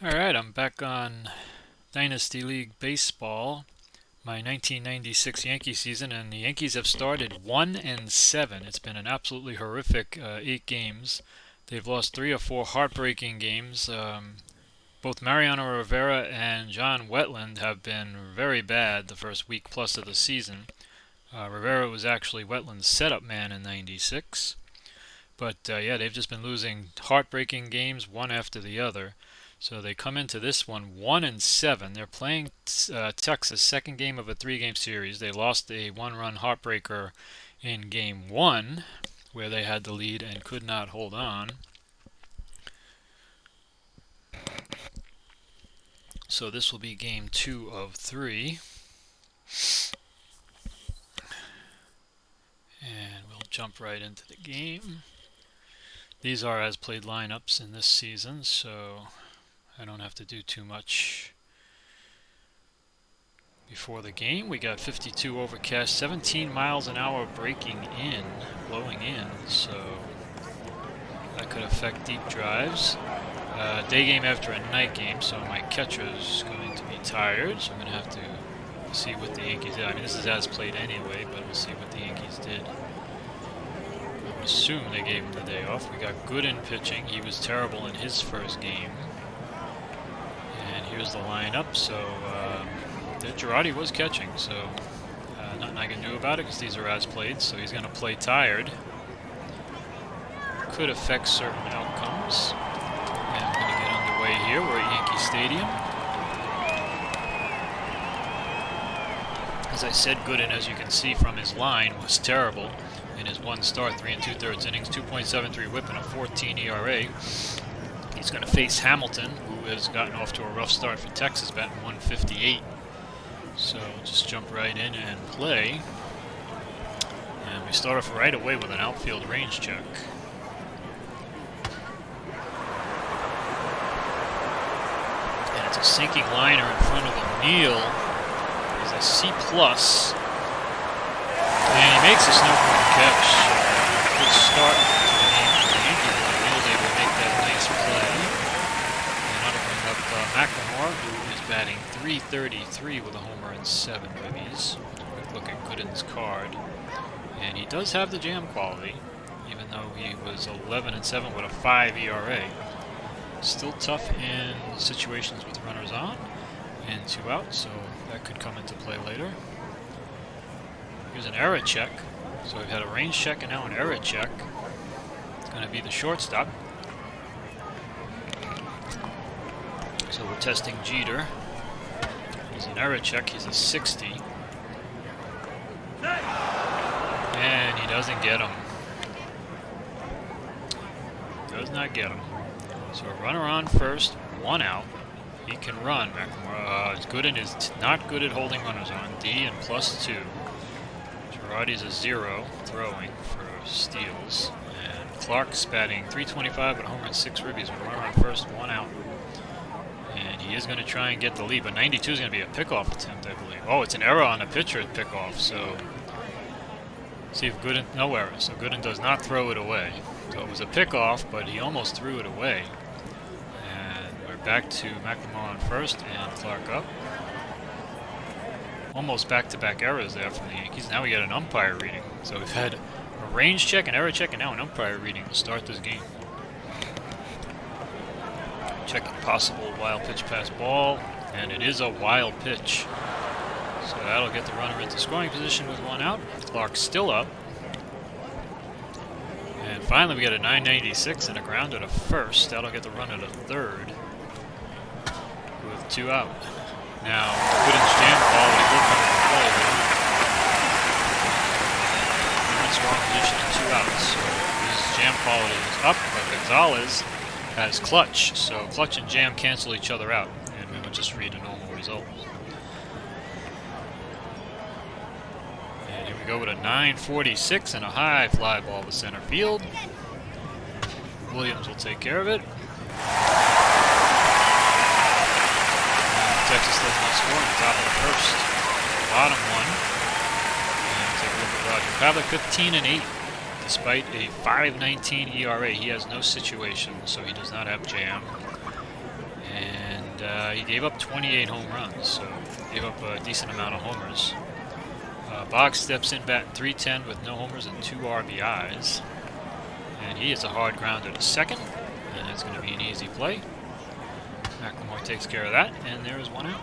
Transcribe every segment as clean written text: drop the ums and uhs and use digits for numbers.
Alright, I'm back on Dynasty League Baseball, my 1996 Yankee season, and the Yankees have started 1-7. It's been an absolutely horrific 8 games. They've lost 3 or 4 heartbreaking games. Both Mariano Rivera and John Wetland have been very bad the first week plus of the season. Rivera was actually Wetland's setup man in '96. But yeah, they've just been losing heartbreaking games one after the other. So they come into this one 1-7. They're playing Texas, second game of a 3-game series. They lost a 1-run heartbreaker in game 1, where they had the lead and could not hold on. So this will be game 2 of 3. And we'll jump right into the game. These are as played lineups in this season, so I don't have to do too much before the game. We got 52 overcast, 17 miles an hour blowing in, so that could affect deep drives. Day game after a night game, so my catcher is going to be tired, so I'm going to have to see what the Yankees did. I mean, this is as played anyway, but we'll see what the Yankees did. I would assume they gave him the day off. We got Gooden pitching. He was terrible in his first game. And here's the lineup. So Girardi was catching, so nothing I can do about it because these are as played. So he's going to play tired. Could affect certain outcomes. And we're going to get underway here. We're at Yankee Stadium. As I said, Gooden, as you can see from his line, was terrible in his one start, 3 2/3 innings, 2.73 WHIP and a 14 ERA. He's going to face Hamilton, who has gotten off to a rough start for Texas, batting 158. So just jump right in and play. And we start off right away with an outfield range check. And it's a sinking liner in front of O'Neill. He's a C+. And he makes a snowball catch. Good start to the game for the Yankees. O'Neill's able to make that nice play. And that'll bring up McLemore, who is batting .333 with a homer and 7 ribbies. Quick look at Gooden's card. And he does have the jam quality, even though he was 11-7 with a 5 ERA. Still tough in situations with runners on and 2 out, so that could come into play later. Here's an error check. So we've had a range check and now an error check. It's going to be the shortstop. So we're testing Jeter. Here's an error check. He's a 60. And he doesn't get him. Does not get him. So a runner on first, 1 out. He can run. Gooden is not good at holding runners on. D and +2. Girardi's a 0 throwing for steals. And Clark's batting .325 with a homer and 6 ribbies. With a runner on first, 1 out. And he is going to try and get the lead, but 92 is going to be a pickoff attempt, I believe. Oh, it's an error on the pitcher at pickoff, so see if Gooden, no error, so Gooden does not throw it away. So it was a pickoff, but he almost threw it away. And we're back to McLemore on first and Clark up. Almost back-to-back errors there from the Yankees. Now we got an umpire reading. So we've had a range check, an error check, and now an umpire reading to start this game. Checking possible wild pitch pass ball, and it is a wild pitch. So that'll get the runner into scoring position with 1 out. Clark's still up. And finally we got a 996 and a grounder to first. That'll get the runner to third with 2 out. Now, Gooden's jam quality will come into play here. We're in scoring position and 2 outs. So his jam quality is up, but Gonzalez has clutch. So clutch and jam cancel each other out, and we will just read a normal result. And here we go with a 946 and a high fly ball to center field. Williams will take care of it. Texas does not score on the top of the first. Bottom 1. And take a look at Roger Pavlik, 15-8. Despite a 5.19 ERA, he has no situation, so he does not have jam. And he gave up 28 home runs, so gave up a decent amount of homers. Boggs steps in batting .310 with no homers and 2 RBIs. And he is a hard grounder to second, and that's going to be an easy play. McLemore takes care of that, and there is 1 out.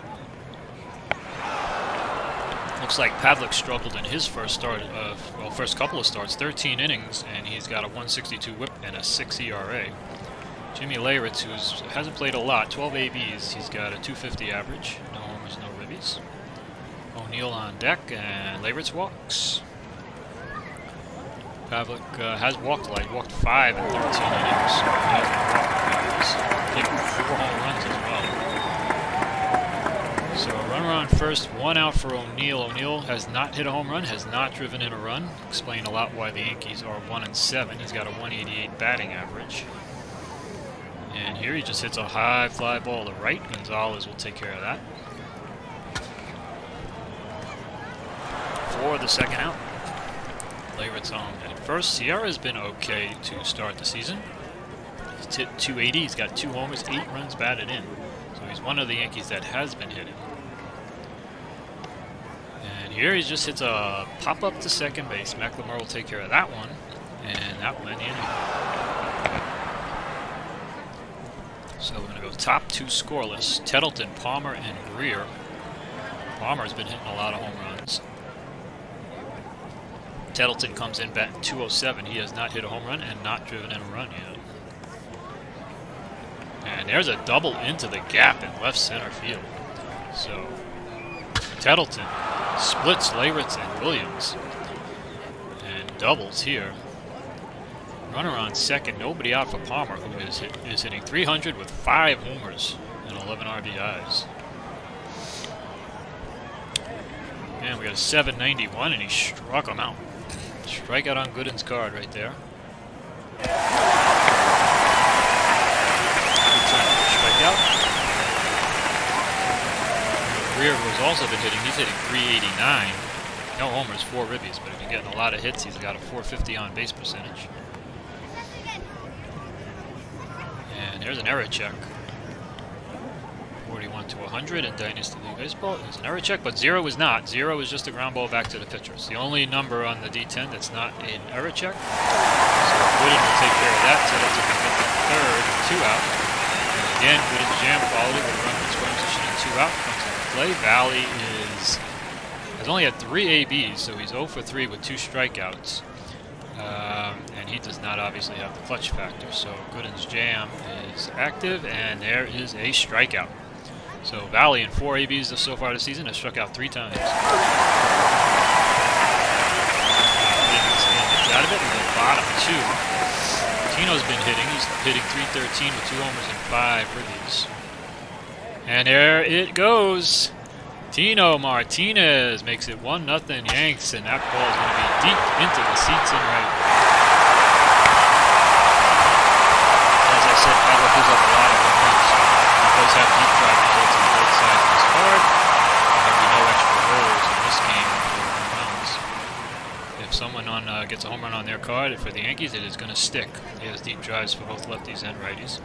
Looks like Pavlik struggled in his first couple of starts, 13 innings, and he's got a 162 whip and a 6 ERA. Jimmy Leyritz, who hasn't played a lot, 12 ABs, he's got a 250 average, no homers, no ribbies. O'Neill on deck, and Leyritz walks. Pavlik has walked light, walked 5 in 13 innings, so he hasn't walked. He's given 4 home runs as well. So a runner on first, 1 out for O'Neill. O'Neill has not hit a home run, has not driven in a run. Explain a lot why the Yankees are 1-7. He's got a 188 batting average. And here he just hits a high fly ball to right. Gonzalez will take care of that. For the second out. Leyritz on at first. Sierra's been okay to start the season. He's hit 280. He's got 2 homers, 8 runs batted in. So he's one of the Yankees that has been hitting. And here he just hits a pop-up to second base. McLemore will take care of that one. And that went in. So we're going to go top 2 scoreless. Tettleton, Palmer, and Greer. Palmer's been hitting a lot of home runs. Tettleton comes in batting .207. He has not hit a home run and not driven in a run yet. And there's a double into the gap in left center field. So Tettleton splits Leyritz and Williams. And doubles here. Runner on second, nobody out for Palmer, who is hitting .300 with 5 homers and 11 RBIs. And we got a .791, and he struck him out. Strikeout on Gooden's card right there. Good time for a strikeout. Greer, who's also been hitting, he's hitting .389. No homers, 4 ribbies, but if you're getting a lot of hits, he's got a .450 on base percentage. And there's an error check. 41 to 100 in Dynasty League Baseball. There's an error check, but 0 is not. 0 is just a ground ball back to the pitcher. It's the only number on the D10 that's not an error check. So Gooden will take care of that. Tettleton will get the third, 2 out. And again, Gooden's jam quality with a run in scoring position and 2 out comes into play. Valley has only had 3 ABs, so he's 0 for 3 with 2 strikeouts. And he does not obviously have the clutch factor. So Gooden's jam is active, and there is a strikeout. So Valley in 4 ABs so far this season has struck out 3 times. Out of it in the bottom 2. Tino's been hitting. He's hitting .313 with 2 homers and 5 ribbies. And there it goes. Tino Martinez makes it 1-0 Yanks, and that ball is going to be deep into the seats in right. As I said, Pavlik gives up a lot of home runs. He does have deep drive results on both sides of his card. There'll be no extra rolls in this game for home runs. If someone gets a home run on their card for the Yankees, it is going to stick. He has deep drives for both lefties and righties.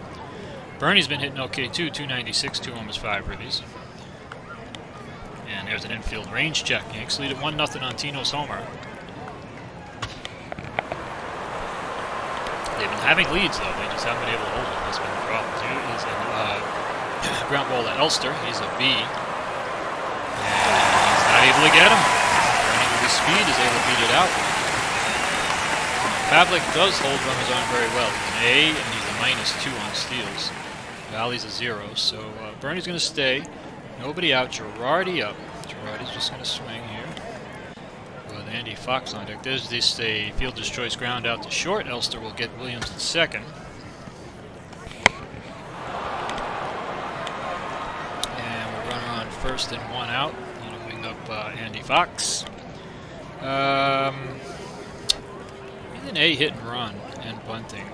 Bernie's been hitting okay too, .296, 2 homers, 5 ribbies. And there's an infield range check. Yanks lead at 1-0 on Tino's homer. They've been having leads, though. They just haven't been able to hold it. That's been the problem. Here is a ground ball to Elster. He's a B. And he's not able to get him. Running with his speed is able to beat it out. Pavlik does hold runners on very well. He's an A, and he's a -2 on steals. Valley's a 0. So Bernie's going to stay. Nobody out. Girardi up. Girardi's just going to swing here with Andy Fox on deck. There's this a fielder's choice ground out to short. Elster will get Williams in second. And we're running on first and 1 out. That'll bring up Andy Fox. He's an A hit and run and bunting.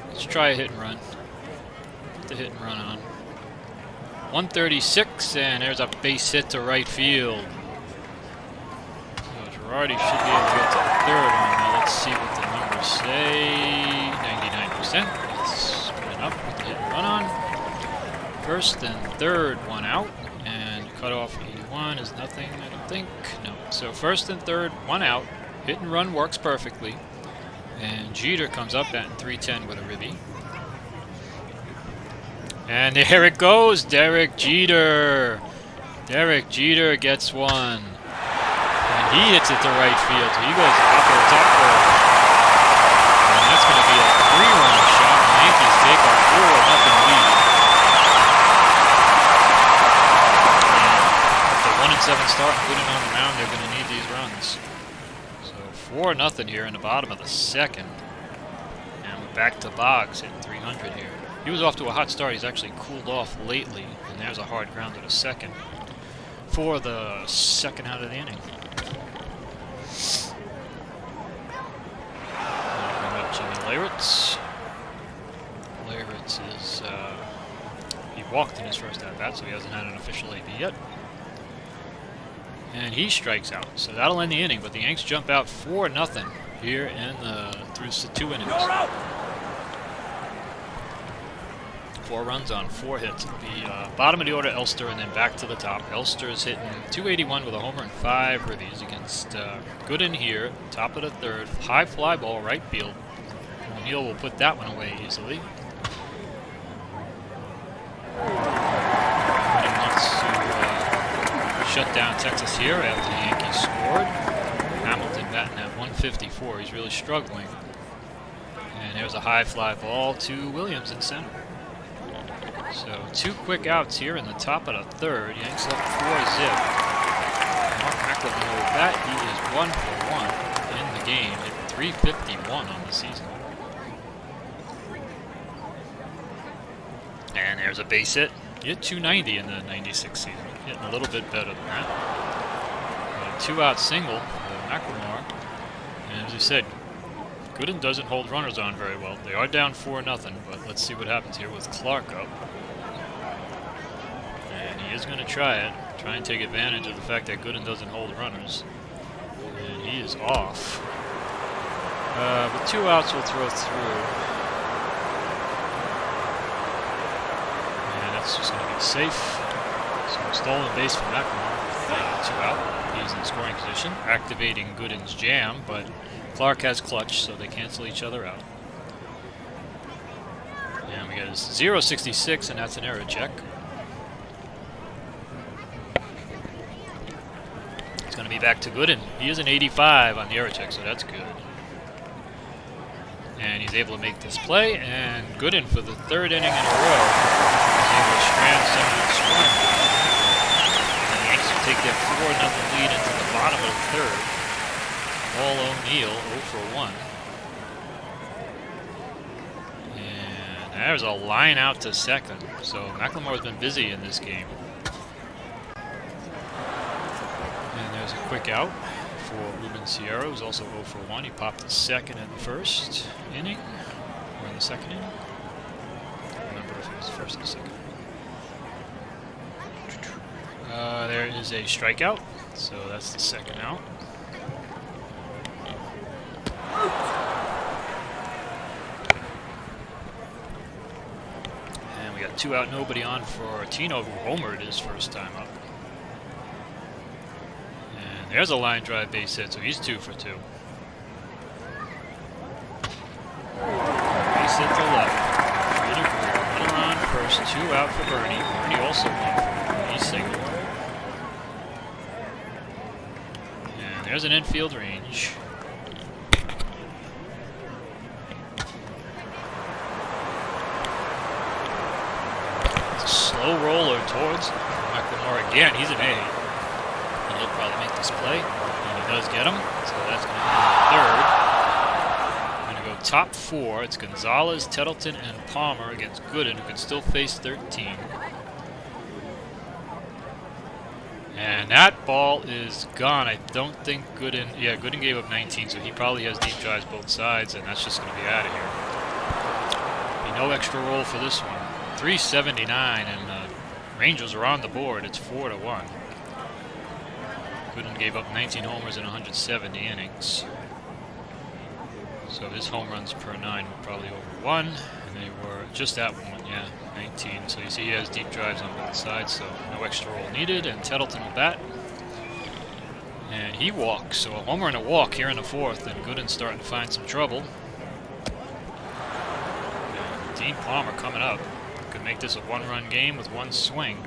Let's try a hit and run. Put the hit and run on. 136, and there's a base hit to right field. So Girardi should be able to get to the third one. Now let's see what the numbers say. 99%. It's good enough with the hit and run on. First and third, one out, and cut off 81 is nothing, I don't think. No. So first and third, one out. Hit and run works perfectly. And Jeter comes up batting 310 with a ribby. And there it goes, Derek Jeter. Derek Jeter gets one. And he hits it to right field. So he goes up to the top row. And that's going to be a 3-run shot. The Yankees take a 4-0 lead. And with the 1-7 start and Gooden on the mound, they're going to need these runs. So 4-0 here in the bottom of the second. And we're back to Boggs hitting 300 here. He was off to a hot start. He's actually cooled off lately. And there's a hard grounder to second for the second out of the inning. Bring up Jimmy Leyritz. Leyritz is, he walked in his first at-bat, so he hasn't had an official AB yet. And he strikes out, so that'll end the inning. But the Yanks jump out 4-0 here in through 2 innings. 4 runs on 4 hits. It'll be bottom of the order, Elster, and then back to the top. Elster is hitting 281 with a homer and 5 ribbies against Gooden here, top of the third. High fly ball, right field. O'Neill will put that one away easily. Gooden wants to shut down Texas here after the Yankees scored. Hamilton batting at 154. He's really struggling. And there's a high fly ball to Williams in center. So 2 quick outs here in the top of the third. Yanks up 4-zip. Mark McLemore with that, he is 1 for 1 in the game at 351 on the season. And there's a base hit. He hit 290 in the 96 season. Hitting a little bit better than that. A 2-out single for McLemore. And as I said, Gooden doesn't hold runners on very well. They are down 4-0, but let's see what happens here with Clark up. And he is going to try it. Try and take advantage of the fact that Gooden doesn't hold runners. And he is off. With 2 outs, we'll throw through. And that's just going to be safe. So stolen base from McLemore with 2 out. He's in scoring position, activating Gooden's jam, but Clark has clutch, so they cancel each other out. And we got a 0.66, and that's an error check. It's going to be back to Gooden. He is an 85 on the error check, so that's good. And he's able to make this play, and Gooden for the 3rd inning in a row is able to strand someone to scoring. And the Yankees will take their 4-0 lead into the bottom of the 3rd. Paul O'Neill 0 for 1. And there's a line out to second. So McLemore's been busy in this game. And there's a quick out for Ruben Sierra, who's also 0 for 1. He popped the second in the first inning. Or in the second inning. I don't remember if it was first or second. There is a strikeout. So that's the second out. And we got 2 out, nobody on for Tino, who homered his first time up. And there's a line drive base hit, so he's 2 for 2. Base hit to left. Runner on first, 2 out for Bernie. Bernie also 1 for 1. He's single. And there's an infield range. Slow roller towards McLemore again. He's an A. And he'll probably make this play. And he does get him. So that's going to be the 3rd. We're going to go top 4. It's Gonzalez, Tettleton, and Palmer against Gooden, who can still face 13. And that ball is gone. I don't think Gooden... Yeah, Gooden gave up 19, so he probably has deep drives both sides, and that's just going to be out of here. Be no extra roll for this one. 379, and the Rangers are on the board. It's 4-1. Gooden gave up 19 homers in 170 innings. So his home runs per 9 were probably over 1, and they were just at 1, yeah, 19. So you see he has deep drives on both sides, so no extra roll needed, and Tettleton will bat. And he walks, so a homer and a walk here in the 4th, and Gooden's starting to find some trouble. And Dean Palmer coming up. Could make this a 1-run game with 1 swing.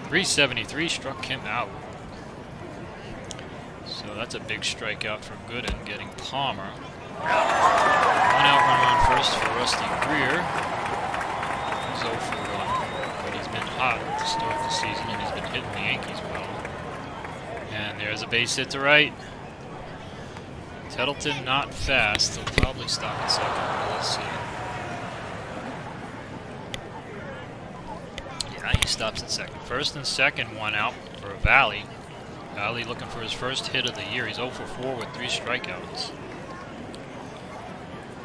373 struck him out. So that's a big strikeout for Gooden, getting Palmer. 1 out, runner on first for Rusty Greer. He's 0 for 1, but he's been hot to start the season, and he's been hitting the Yankees well. And there's a base hit to right. Tettleton not fast. He'll probably stop at second, but let's see. Yeah, he stops at second. First and second, 1 out for Valley. Valley looking for his first hit of the year. He's 0 for 4 with 3 strikeouts.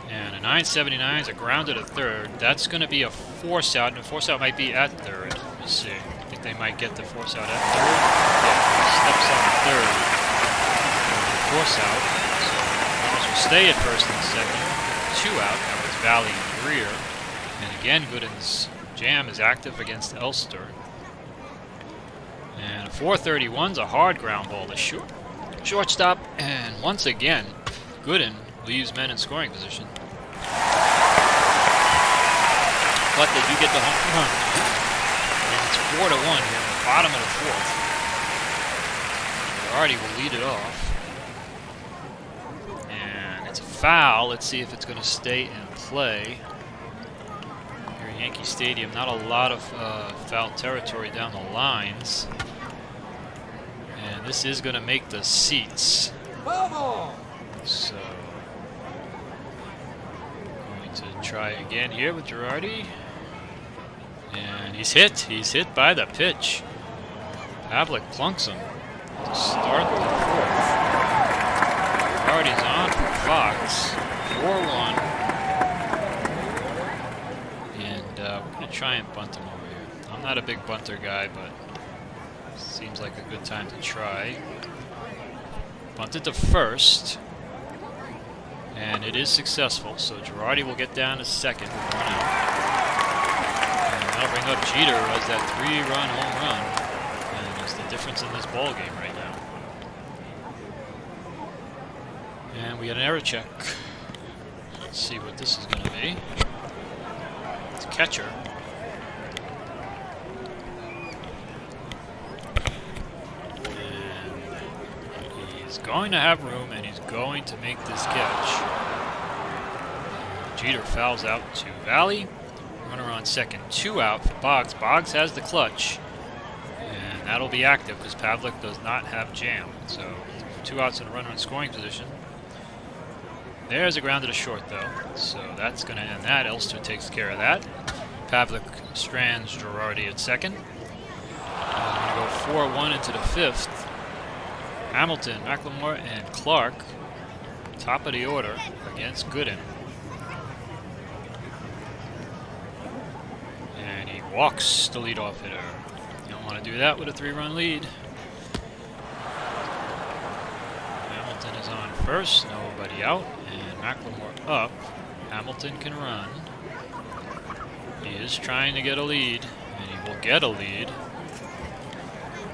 And a 979 is a ground to third. That's going to be a force out, and a force out might be at third. Let's see. I think they might get the force out at third. Yeah, steps on third. Force out. So runners will stay at first and second. 2 out. That was Valley and Greer. And again, Gooden's jam is active against Elster. And a 431's a hard ground ball to shortstop. And once again, Gooden leaves men in scoring position. But they do get the home run. And it's 4-1 here in the bottom of the 4th. Girardi will lead it off. And it's a foul. Let's see if it's going to stay in play. Here at Yankee Stadium, not a lot of foul territory down the lines. And this is going to make the seats. So, going to try again here with Girardi. And he's hit. He's hit by the pitch. Pavlik plunks him to start the 4th. Girardi's on for Fox. 4-1. And we're going to try and bunt him over here. I'm not a big bunter guy, but seems like a good time to try. Bunted to first. And it is successful, so Girardi will get down to second with 1 out. And that'll bring up Jeter as that 3-run home run. And it's the difference in this ball game right now. And we get an error check. Let's see what this is going to be. It's catcher. Going to have room, and he's going to make this catch. Jeter fouls out to Valley. Runner on second. 2 out for Boggs. Boggs has the clutch, and that'll be active because Pavlik does not have jam. So 2 outs and a runner in scoring position. There's a ground to the short, though. So that's going to end that. Elster takes care of that. Pavlik strands Girardi at second. We're going to go 4-1 into the 5th. Hamilton, McLemore, and Clark, top of the order against Gooden. And he walks the leadoff hitter. You don't want to do that with a 3-run lead. Hamilton is on first, nobody out, and McLemore up. Hamilton can run. He is trying to get a lead, and he will get a lead.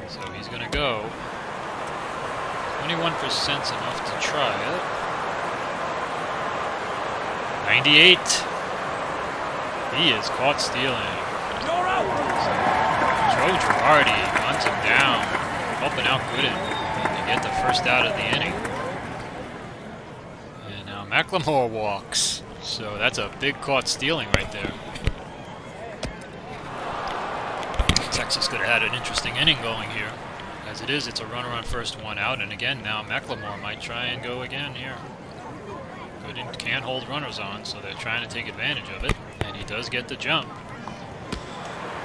So he's going to go. 21% enough to try it. 98. He is caught stealing. Joe Girardi runs him down, helping out Gooden to get the first out of the inning. And now McLemore walks. So that's a big caught stealing right there. Texas could have had an interesting inning going here. As it is, it's a runner on first, 1 out, and again, now McLemore might try and go again here. Gooden can't hold runners on, so they're trying to take advantage of it, and he does get the jump.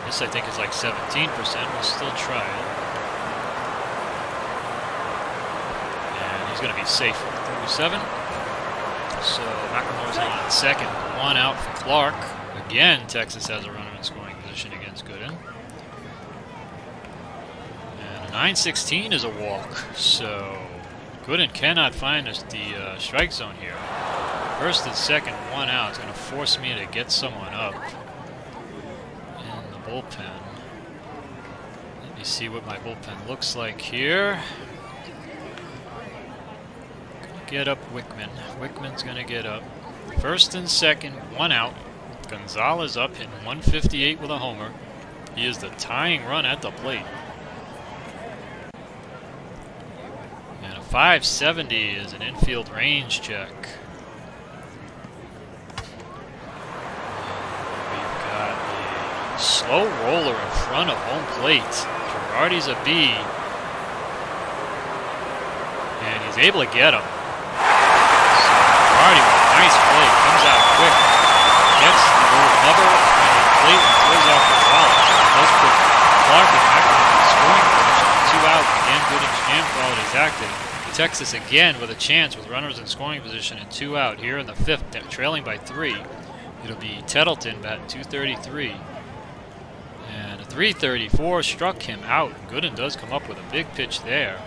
This, I think, is like 17%. We'll still try it. And he's going to be safe through 7. So McLemore's on second, 1 out for Clark. Again, Texas has a runner in scoring position against Gooden. 916 is a walk, so Gooden cannot find the strike zone here. First and second, 1 out. It's going to force me to get someone up in the bullpen. Let me see what my bullpen looks like here. Get up Wickman. Wickman's going to get up. First and second, 1 out. Gonzalez up, hitting 158 with a homer. He is the tying run at the plate. And a 570 is an infield range check. We've got a slow roller in front of home plate. Girardi's a B. And he's able to get him. Girardi with a nice play. Comes out quick. Gets the little cover on the plate and throws out Gonzalez. Does put Clark and Ackerman in scoring position. 2 out. Again, Gooden's jam quality is active. Texas again with a chance with runners in scoring position and 2 out here in the 5th, trailing by 3. It'll be Tettleton batting .233. And a .334 struck him out. Gooden does come up with a big pitch there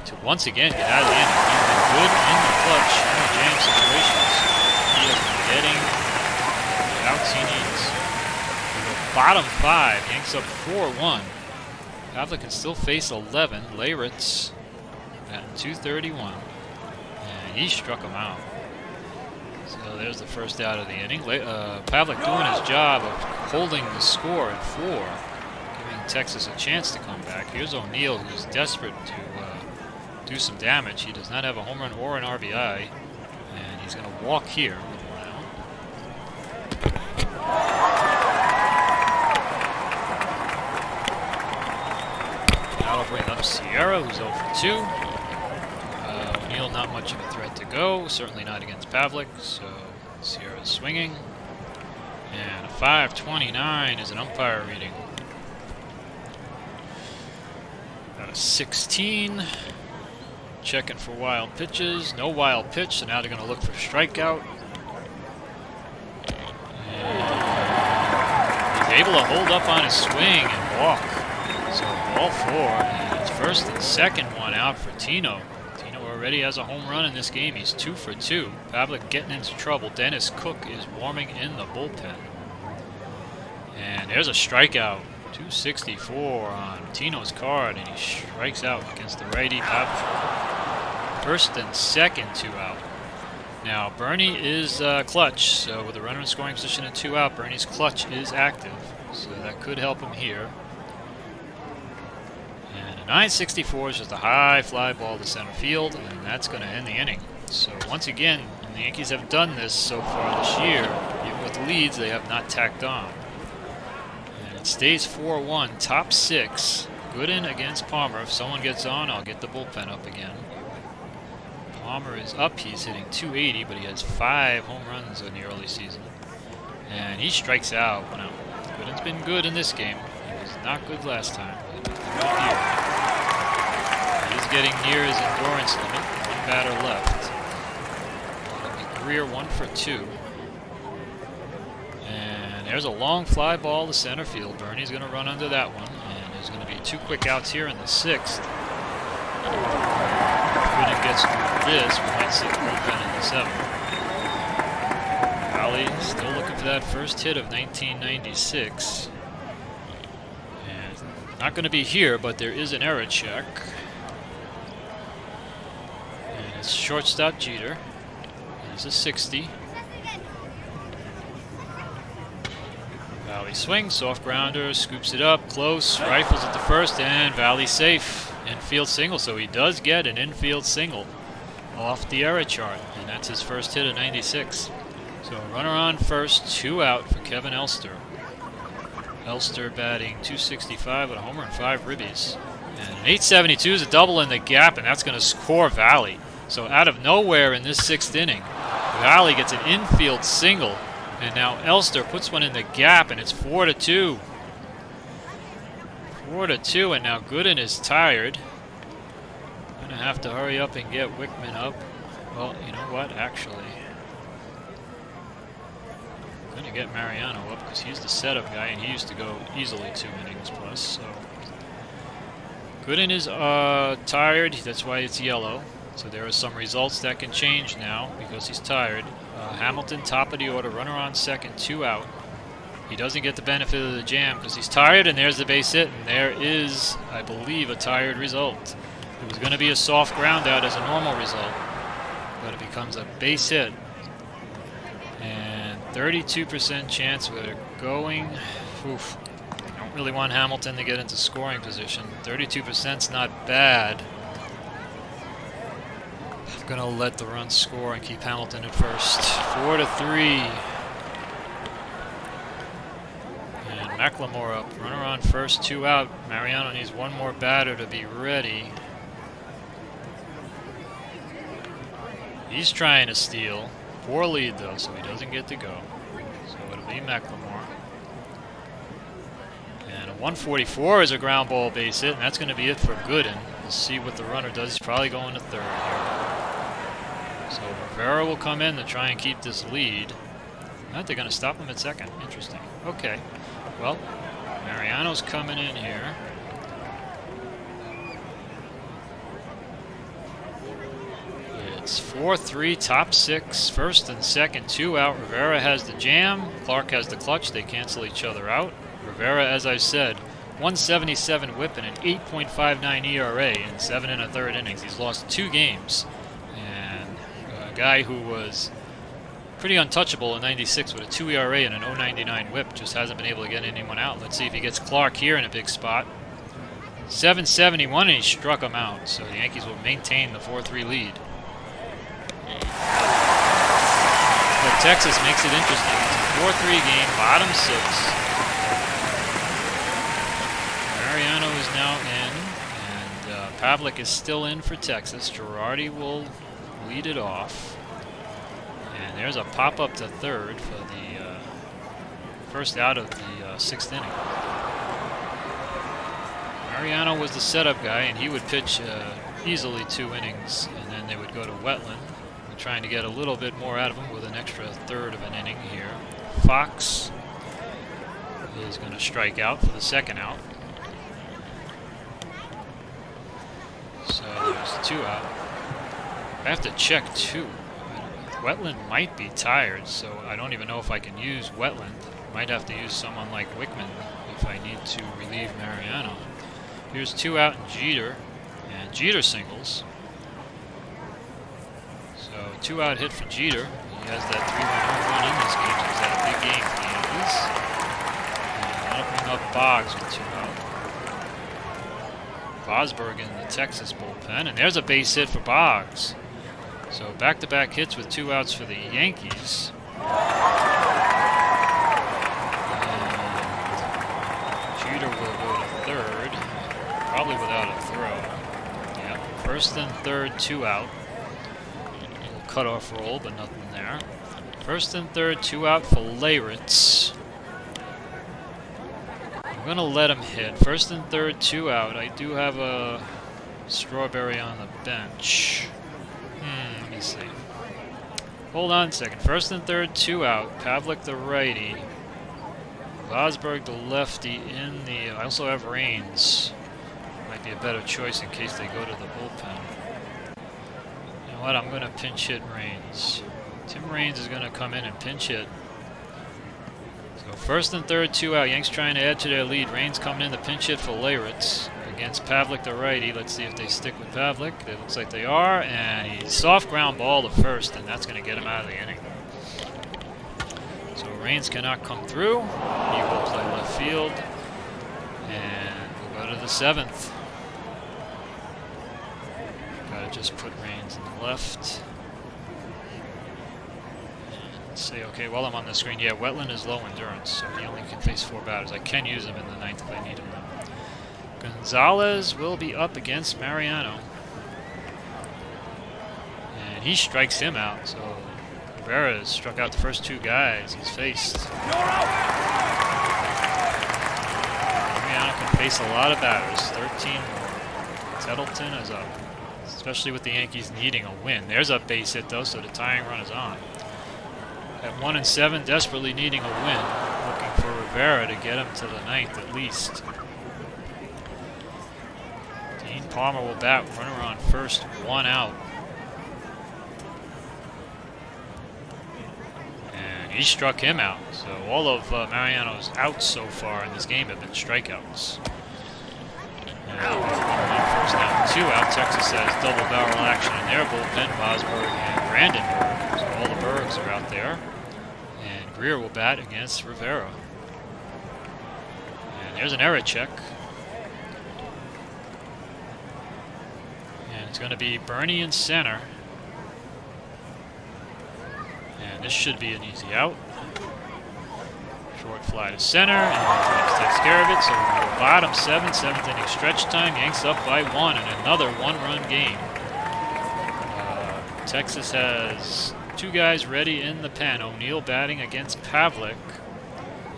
to once again get out of the inning. He's been good in the clutch in the jam situations. He has been getting the outs he needs. The bottom 5, Yanks up 4-1. Pavlik can still face 11. Leyritz at .231. And he struck him out. So there's the first out of the inning. Pavlik doing his job of holding the score at 4, giving Texas a chance to come back. Here's O'Neill, who's desperate to do some damage. He does not have a home run or an RBI, and he's going to walk here with 1 out. That'll bring up Sierra, who's 0 for 2. O'Neill, not much of a threat to go, certainly not against Pavlik, so Sierra's swinging. And a 529 is an umpire reading. Got a 16. Checking for wild pitches. No wild pitch, so now they're going to look for strikeout. And he's able to hold up on his swing and walk. So ball 4, and it's first and second, 1 out for Tino. Tino already has a home run in this game. He's 2 for 2. Pavlik getting into trouble. Dennis Cook is warming in the bullpen. And there's a strikeout. 264 on Tino's card, and he strikes out against the righty Pavlik. First and second, 2 out. Now, Bernie is clutch, so with a runner in scoring position and 2 out, Bernie's clutch is active, so that could help him here. And a 964 is just a high fly ball to center field, and that's going to end the inning. So once again, the Yankees have done this so far this year. Even with leads, they have not tacked on. And it stays 4-1, top 6. Gooden against Palmer. If someone gets on, I'll get the bullpen up again. Palmer is up. He's hitting .280, but he has 5 home runs in the early season. And he strikes out 1 out. Gooden's been good in this game. He was not good last time. But he is getting near his endurance limit. 1 batter left. It'll be Greer 1 for 2. And there's a long fly ball to center field. Bernie's going to run under that one. And there's going to be 2 quick outs here in the 6th. Gooden gets through this, we might see a bullpen in the 7th. Valley still looking for that first hit of 1996. And not going to be here, but there is an error check. And it's shortstop Jeter. There's a 60. Valley swings, soft grounder, scoops it up, close, rifles at the first, and Valley safe. Infield single, so he does get an infield single off the error chart, and that's his first hit of 96. So runner on first, 2 out for Kevin Elster. Elster batting .265 with a homer and 5 ribbies. And an 872 is a double in the gap, and that's going to score Valley. So out of nowhere in this 6th inning, Valley gets an infield single, and now Elster puts one in the gap, and it's 4-2. 4-2, and now Gooden is tired. Gonna have to hurry up and get Wickman up. Well, you know what? Actually, I'm gonna get Mariano up because he's the setup guy, and he used to go easily 2 innings plus. So Gooden is tired. That's why it's yellow. So there are some results that can change now because he's tired. Hamilton, top of the order, runner on second, 2 out. He doesn't get the benefit of the jam because he's tired, and there's the base hit, and there is, I believe, a tired result. It was going to be a soft ground out as a normal result, but it becomes a base hit. And 32% chance we're going. Oof. I don't really want Hamilton to get into scoring position. 32% is not bad. I'm going to let the run score and keep Hamilton at first. 4-3. And McLemore up. Runner on first, 2 out. Mariano needs one more batter to be ready. He's trying to steal. 4 lead though, so he doesn't get to go. So it'll be McLemore. And a 144 is a ground ball base hit, and that's going to be it for Gooden. We'll see what the runner does. He's probably going to third here. So Rivera will come in to try and keep this lead. Now they're going to stop him at second. Interesting. Okay. Well, Mariano's coming in here. It's 4-3, top 6, first and second, 2 out. Rivera has the jam. Clark has the clutch. They cancel each other out. Rivera, as I said, 177 whip and an 8.59 ERA in 7 1/3 innings. He's lost 2 games. And a guy who was pretty untouchable in 96 with a 2 ERA and an 0.99 whip just hasn't been able to get anyone out. Let's see if he gets Clark here in a big spot. 771, and he struck him out. So the Yankees will maintain the 4-3 lead. But Texas makes it interesting. It's a 4-3 game, bottom 6. Mariano is now in, and Pavlik is still in for Texas. Girardi will lead it off. And there's a pop-up to third for the first out of the 6th inning. Mariano was the setup guy, and he would pitch easily 2 innings, and then they would go to Wetland. Trying to get a little bit more out of him with an extra third of an inning here. Fox is going to strike out for the 2nd out. So there's 2 out. I have to check too. Wetland might be tired, so I don't even know if I can use Wetland. Might have to use someone like Wickman if I need to relieve Mariano. Here's 2 out and Jeter, and Jeter singles. So 2 out hit for Jeter. He has that 3-run home run in this game, so he's had a big game for the Yankees. And that'll bring up Boggs with 2 out. Vosburg in the Texas bullpen, and there's a base hit for Boggs. So back-to-back hits with 2 outs for the Yankees. And Jeter will go to third, probably without a throw. Yeah, first and third, 2 out. Cutoff roll, but nothing there. First and third, 2 out for Leyritz. I'm going to let him hit. First and third, 2 out. I do have a Strawberry on the bench. Let me see. Hold on a second. First and third, 2 out. Pavlik the righty. Vosburg the lefty in the... I also have Raines. Might be a better choice in case they go to the bullpen. What, I'm going to pinch hit Raines. Tim Raines is going to come in and pinch hit. So first and third, 2 out. Yanks trying to add to their lead. Raines coming in to pinch hit for Leyritz against Pavlik the righty. Let's see if they stick with Pavlik. It looks like they are. And he soft ground ball to first, and that's going to get him out of the inning. So Raines cannot come through. He will play left field. And we'll go to the 7th. Just put Raines in the left. And say, okay, while I'm on the screen, yeah, Wetland is low endurance, so he only can face 4 batters. I can use him in the 9th if I need him though. Gonzalez will be up against Mariano. And he strikes him out, so Rivera has struck out the first 2 guys he's faced. Mariano can face a lot of batters. 13. Tettleton is up. Especially with the Yankees needing a win. There's a base hit, though, so the tying run is on. At 1-7, desperately needing a win. Looking for Rivera to get him to the 9th at least. Dean Palmer will bat, runner on first, 1 out. he struck him out. So all of Mariano's outs so far in this game have been strikeouts. And first down, 2 out. Texas has double barrel action in their bullpen. Bosberg and Brandenburg. So all the Bergs are out there. And Greer will bat against Rivera. And there's an error check. And it's going to be Bernie in center. And this should be an easy out. Short fly to center, and Yanks takes care of it. So we go bottom 7, 7th inning stretch time. Yanks up by 1 in another 1-run game. Texas has 2 guys ready in the pen. O'Neill batting against Pavlik,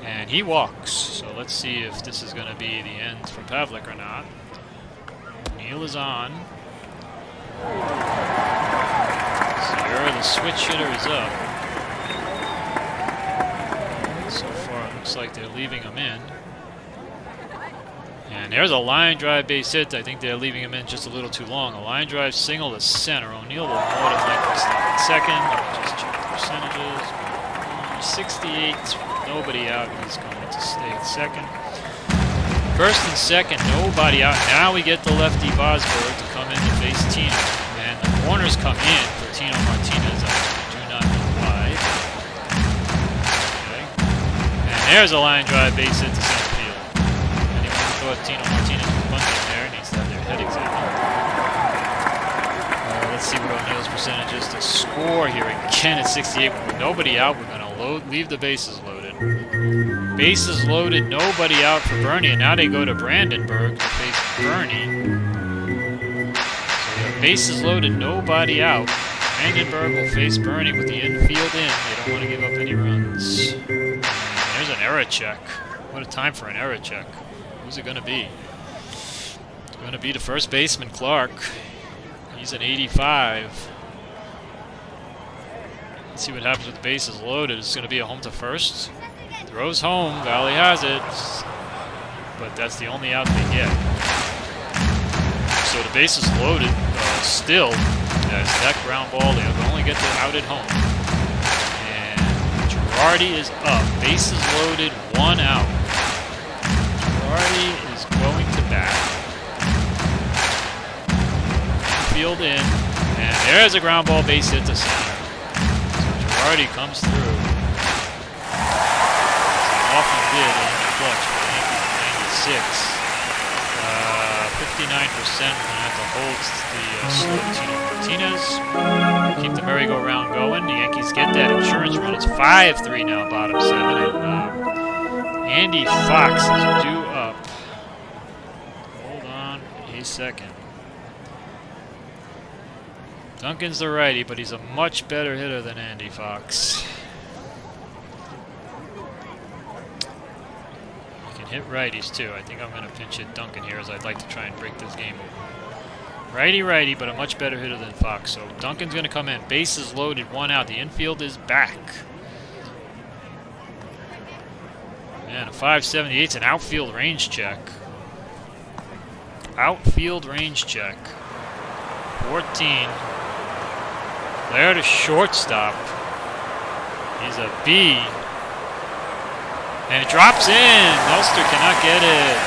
and he walks. So let's see if this is going to be the end for Pavlik or not. O'Neill is on. Sierra, the switch hitter, is up. So far, it looks like they're leaving him in. And there's a line drive base hit. I think they're leaving him in just a little too long. A line drive single to center. O'Neill will more than likely stop at second. Let me just check the percentages. 68, nobody out. He's going to stay at second. First and second, nobody out. Now we get the lefty Bosberg to come in to face Tino. And the corners come in for Tino Martinez. I do not know why. Okay. And there's a line drive base hit to center field. Anyone who thought Tino Martinez was bunting there needs to have their head examined. Let's see what O'Neill's percentage is to score here again at 68. With nobody out, we're going to leave the bases loaded. Bases loaded, nobody out for Bernie, and now they go to Brandenburg to face Bernie. So we have bases loaded, nobody out. Brandenburg will face Bernie with the infield in. They don't want to give up any runs. And there's an error check. What a time for an error check. Who's it going to be? It's going to be the first baseman, Clark. He's an 85. Let's see what happens with the bases loaded. It's going to be a home to first. Throws home. Valley has it. But that's the only out they get. So the bases loaded still as that ground ball. They'll only get the out at home. And Girardi is up. Bases loaded. 1 out. Girardi is going to bat. Field in. And there's a ground ball base hit to center. So Girardi comes through. Often did in the clutch for the Yankees in 96. 59%. We're going to have to hold the slow Tino Martinez. Keep the merry-go-round going. The Yankees get that insurance run. It's 5-3 now, bottom 7. And Andy Fox is due up. Hold on a second. Duncan's the righty, but he's a much better hitter than Andy Fox. Hit righties too. I think I'm going to pinch hit Duncan here as I'd like to try and break this game open. Righty, but a much better hitter than Fox. So Duncan's going to come in. Bases loaded, 1 out. The infield is back. And a 578. It's an outfield range check. Outfield range check. 14. There to shortstop. He's a B. And it drops in. Elster cannot get it.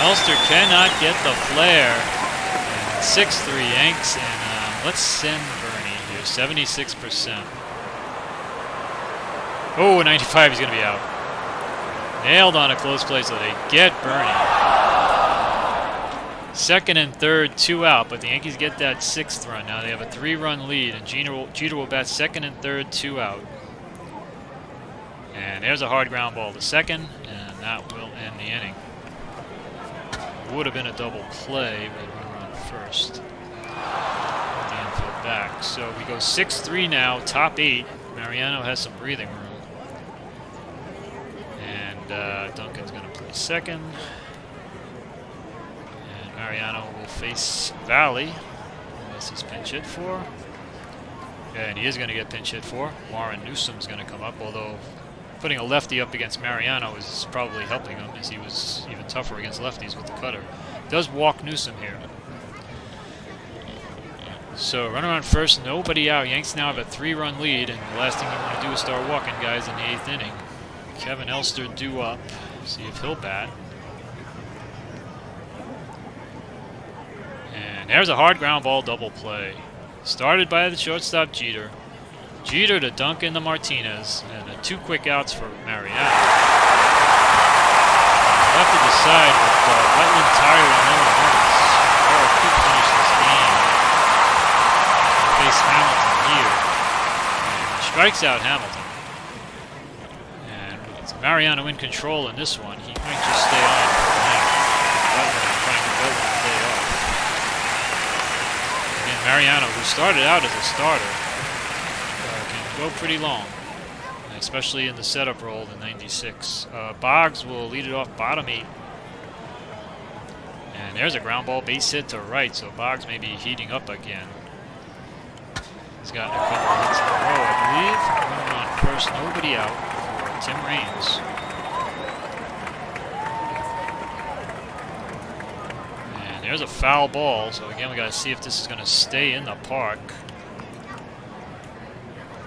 Elster cannot get the flare. And 6-3 Yanks. And let's send Bernie here. 76%. Oh, 95. He's going to be out. Nailed on a close play, so they get Bernie. Second and third, 2 out. But the Yankees get that 6th run. Now they have a 3-run lead. And Jeter will bat second and third, 2 out. And there's a hard ground ball to second, and that will end the inning. Would have been a double play, but we're on first. The infield back. So we go 6-3 now, top 8. Mariano has some breathing room. And Duncan's going to play second. And Mariano will face Valley, unless he's pinch hit for. And he is going to get pinch hit for. Warren Newsom's going to come up, although putting a lefty up against Mariano is probably helping him, as he was even tougher against lefties with the cutter. Does walk Newsom here. So runner on first, nobody out. Yanks now have a 3-run lead, and the last thing you want to do is start walking guys in the 8th inning. Kevin Elster due up. See if he'll bat. And there's a hard ground ball double play. Started by the shortstop Jeter. Jeter to Duncan to Martinez, and 2 quick outs for Mariano. We'll have to decide with Wetland tired and no runs. Or could finish this game. Face Hamilton here. And strikes out Hamilton. And with Mariano in control in this one, he might just stay on for now. Wetland trying to get Wetland the day off. Again, Mariano, who started out as a starter, can go pretty long, especially in the setup role in '96. Boggs will lead it off bottom 8. And there's a ground ball base hit to right, so Boggs may be heating up again. He's gotten a couple of hits in a row, I believe. Runner on first, nobody out for Tim Raines. And there's a foul ball, so again we got to see if this is going to stay in the park.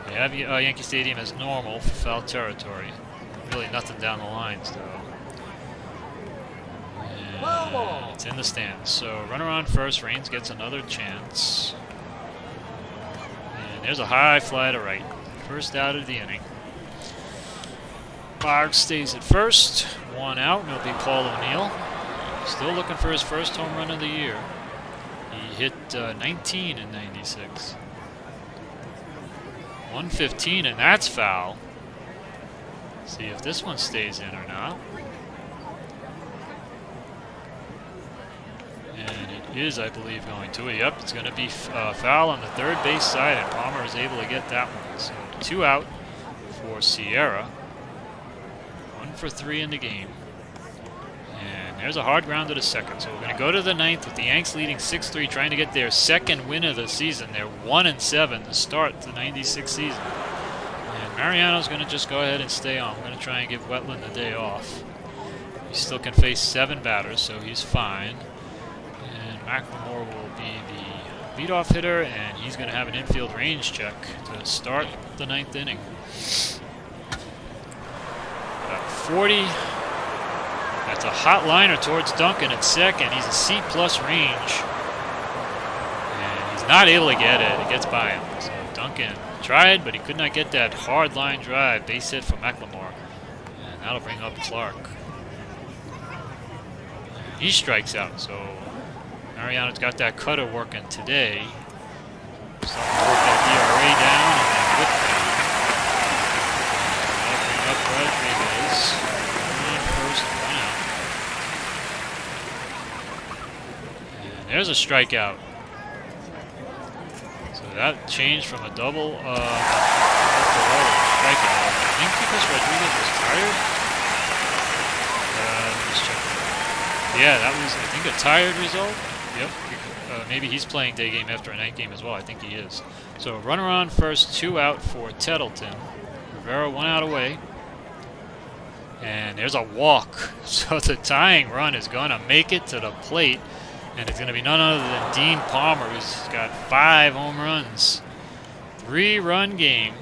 They have Yankee Stadium as normal for foul territory. Really nothing down the lines, though. And it's in the stands. So runner on first, Raines gets another chance. And there's a high fly to right. First out of the inning. Boggs stays at first. 1 out, and it'll be Paul O'Neill. Still looking for his first home run of the year. He hit 19 in '96. 115, and that's foul. See if this one stays in or not. And it is, I believe, going to. Yep, it's going to be foul on the third base side, and Palmer is able to get that one. So 2 out for Sierra. 1 for 3 in the game. And there's a hard grounder to second. So we're going to go to the 9th with the Yanks leading 6-3, trying to get their 2nd win of the season. They're 1-7 to start the '96 season. And Mariano's going to just go ahead and stay on. We're going to try and give Wetland the day off. He still can face 7 batters, so he's fine. And McLemore will be the leadoff hitter, and he's going to have an infield range check to start the 9th inning. About 40. That's a hot liner towards Duncan at second. He's a C-plus range. And he's not able to get it. It gets by him. So Duncan tried, but he could not get that hard line drive. Base hit from McLemore. And that'll bring up Clark. And he strikes out. So Mariano's got that cutter working today. Starting to work that ERA down and that whip down. That'll bring up Rodriguez. First, 1 out. And there's a strikeout. So that changed from a double to a strikeout. I think because Rodriguez was tired. Let me just check that. Yeah, that was, I think, a tired result. Yep. Maybe he's playing day game after a night game as well. I think he is. So runner on first, 2 out for Tettleton. Rivera 1 out away. And there's a walk. So the tying run is going to make it to the plate. And it's going to be none other than Dean Palmer, who's got 5 home runs. 3-run game.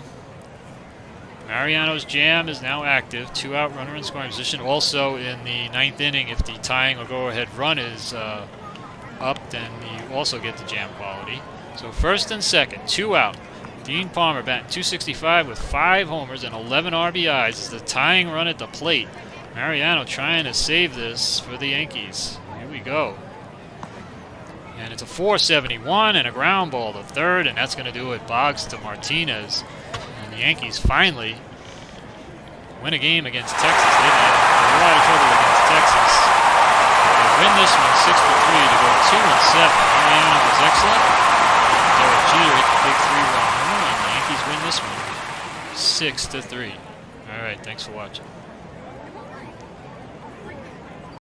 Mariano's jam is now active. 2 out, runner in scoring position. Also in the 9th inning, if the tying or go-ahead run is up, then you also get the jam quality. So first and second, 2 out. Dean Palmer batting .265 with 5 homers and 11 RBIs is the tying run at the plate. Mariano trying to save this for the Yankees. Here we go. And it's a .471 and a ground ball to third, and that's going to do it. Boggs to Martinez. And the Yankees finally win a game against Texas. They've had a lot of trouble against Texas. They win this one 6-3 to go 2-7. Mariano was excellent. Derek Jeter hit the big 3-run. Win this one 6-3. All right, thanks for watching.